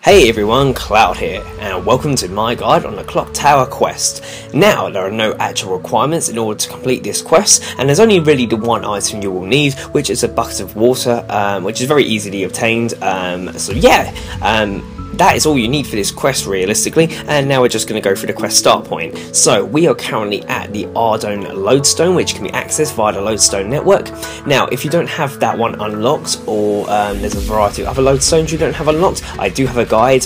Hey everyone, Cloud here, and welcome to my guide on the Clock Tower quest. Now, there are no actual requirements in order to complete this quest, and there's only really the one item you will need, which is a bucket of water, which is very easily obtained. That is all you need for this quest realistically, and now we're just going to go through the quest start point. So we are currently at the Ardone lodestone, which can be accessed via the lodestone network. Now if you don't have that one unlocked, or there's a variety of other lodestones you don't have unlocked, I do have a guide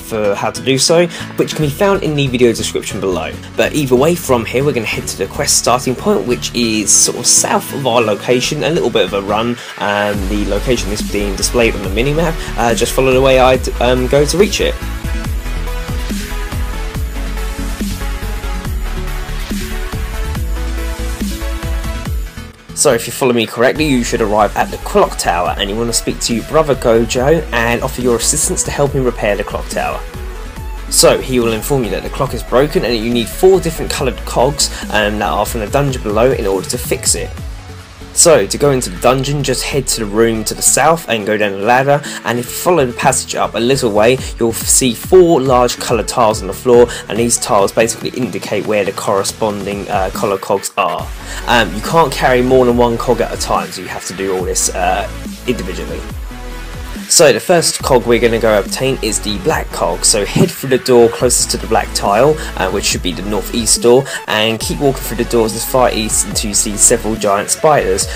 for how to do so, which can be found in the video description below. But either way, from here we're going to head to the quest starting point, which is sort of south of our location, a little bit of a run. The location is being displayed on the minimap. Just follow the way I go to reach it. So if you follow me correctly, you should arrive at the clock tower, and you want to speak to Brother Gojo and offer your assistance to help him repair the clock tower. So he will inform you that the clock is broken and that you need 4 different coloured cogs that are from the dungeon below in order to fix it. So to go into the dungeon, just head to the room to the south and go down the ladder, and if you follow the passage up a little way, you'll see 4 large coloured tiles on the floor, and these tiles basically indicate where the corresponding colour cogs are. You can't carry more than 1 cog at a time, so you have to do all this individually. So the first cog we're going to go obtain is the black cog, so head through the door closest to the black tile, which should be the northeast door, and keep walking through the doors as far east until you see several giant spiders.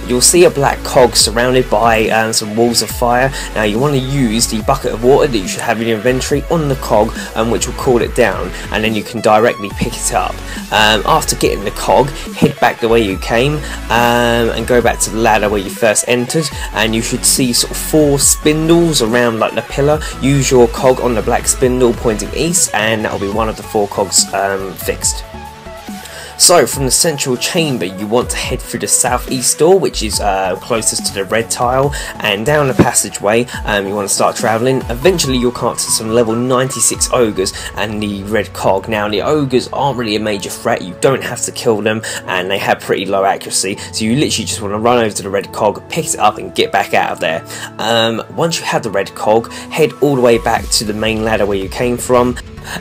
You'll see a black cog surrounded by some walls of fire. Now you want to use the bucket of water that you should have in your inventory on the cog, which will cool it down, and then you can directly pick it up. After getting the cog, head back the way you came and go back to the ladder where you first entered, and you should see sort of 4 spindles around like the pillar. Use your cog on the black spindle pointing east, and that will be one of the 4 cogs fixed. So from the central chamber, you want to head through the southeast door, which is closest to the red tile, and down the passageway you want to start travelling. Eventually you'll come up to some level 96 ogres and the red cog. Now the ogres aren't really a major threat, you don't have to kill them, and they have pretty low accuracy, so you literally just want to run over to the red cog, pick it up and get back out of there. Once you have the red cog, head all the way back to the main ladder where you came from,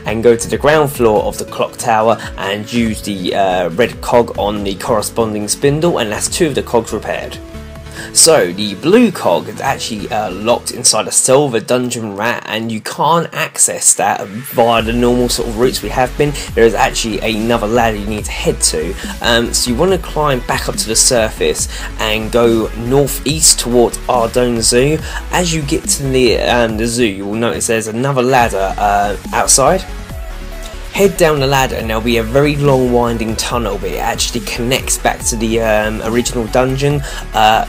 and go to the ground floor of the clock tower and use the red cog on the corresponding spindle, and that's 2 of the cogs repaired. So the blue cog is actually locked inside a silver dungeon rat, and you can't access that via the normal sort of routes we have been. There is actually another ladder you need to head to, so you want to climb back up to the surface and go northeast towards Ardone Zoo. As you get to the zoo, you will notice there's another ladder outside. Head down the ladder and there'll be a very long winding tunnel, but it actually connects back to the original dungeon.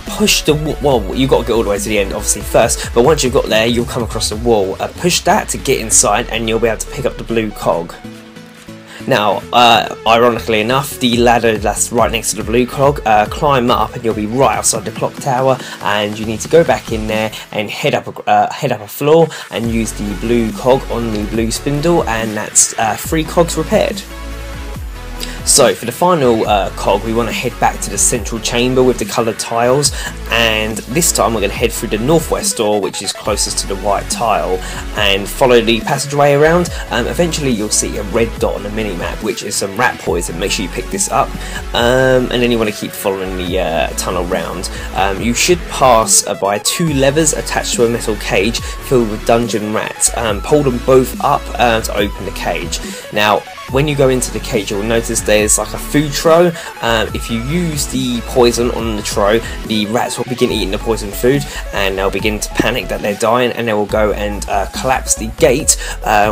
Push the wall, well, you've got to get all the way to the end obviously first, but once you've got there you'll come across the wall. Push that to get inside and you'll be able to pick up the blue cog. Now, ironically enough, the ladder that's right next to the blue cog, climb up and you'll be right outside the clock tower, and you need to go back in there and head up a floor and use the blue cog on the blue spindle, and that's 3 cogs repaired. So for the final cog, we want to head back to the central chamber with the coloured tiles, and this time we're going to head through the northwest door, which is closest to the white tile, and follow the passageway around. Eventually you'll see a red dot on the minimap, which is some rat poison. Make sure you pick this up, and then you want to keep following the tunnel round. You should pass by 2 levers attached to a metal cage filled with dungeon rats. Pull them both up to open the cage. Now when you go into the cage, you'll notice there's like a food tray. If you use the poison on the tray, the rats will begin eating the poison food, and they'll begin to panic that they're dying, and they will go and collapse the gate,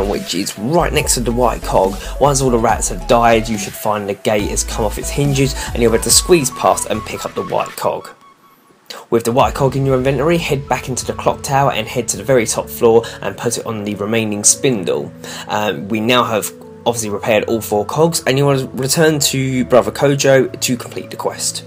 which is right next to the white cog. Once all the rats have died, you should find the gate has come off its hinges, and you'll be able to squeeze past and pick up the white cog. With the white cog in your inventory, head back into the clock tower and head to the very top floor and put it on the remaining spindle. We now have obviously repaired all 4 cogs, and you want to return to Brother Gojo to complete the quest.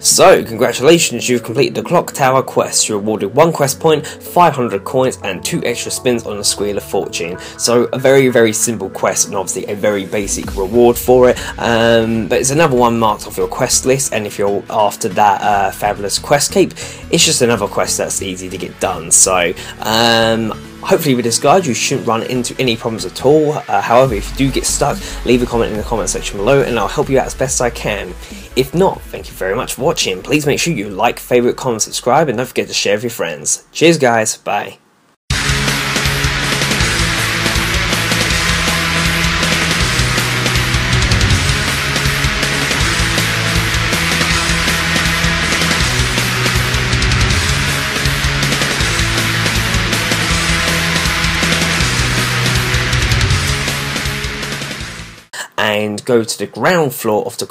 So, congratulations, you've completed the Clock Tower quest. You're awarded 1 quest point, 500 coins, and 2 extra spins on the Squeal of Fortune. So, a very, very simple quest, and obviously a very basic reward for it. But it's another one marked off your quest list, and if you're after that fabulous quest cape, it's just another quest that's easy to get done. So, hopefully with this guide you shouldn't run into any problems at all. However, if you do get stuck, leave a comment in the comment section below and I'll help you out as best I can. If not, thank you very much for watching. Please make sure you like, favourite, comment, subscribe, and don't forget to share with your friends. Cheers guys, bye. And go to the ground floor of the